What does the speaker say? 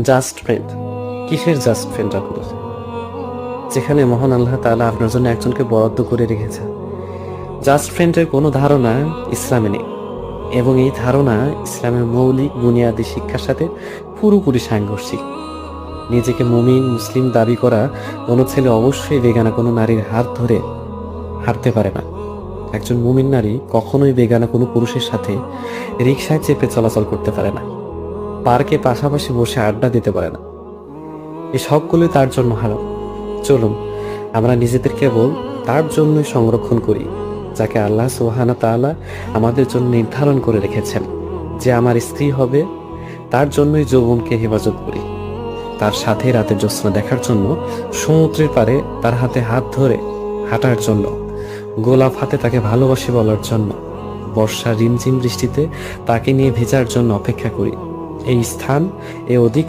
Just friend? কিসের just friend আপনার? যেখানে মহান আল্লাহ তাআলা আপনার জন্য একজনকে বরাদ্দ করে রেখেছে। জাস্ট ফ্রেন্ডের কোনো ধারণা ইসলামে নেই, এবং এই ধারণা ইসলামের মৌলিক বুনিয়াদী শিক্ষার সাথে পুরোপুরি সাংঘর্ষিক। নিজেকে মুমিন মুসলিম দাবি করা কোনো ছেলে অবশ্যই বেগানা কোনো নারীর হাত ধরে হাঁটতে পারে না। একজন মুমিন নারী কখনোই বেগানা কোনো পুরুষের সাথে রিকশায় চেপে চলাচল করতে পারে না, পার্কে পাশাপাশি বসে আড্ডা দিতে পারে না। এই সবগুলোই তার জন্য হারাম। চলুন আমরা নিজেদের কেবল তার জন্যই সংরক্ষণ করি, যাকে আল্লাহ সুবহানাহু ওয়া তাআলা আমাদের জন্য নির্ধারণ করে রেখেছেন যে আমার স্ত্রী হবে। তার জন্যই যৌবনকে হেফাজত করি, তার সাথে রাতের জ্যোৎস্না দেখার জন্য, সমুদ্রের পাড়ে তার হাতে হাত ধরে হাঁটার জন্য, গোলাপ হাতে তাকে ভালোবাসি বলার জন্য, বর্ষা রিমঝিম বৃষ্টিতে তাকে নিয়ে ভেজার জন্য অপেক্ষা করি। এই স্থান, এই অধিকার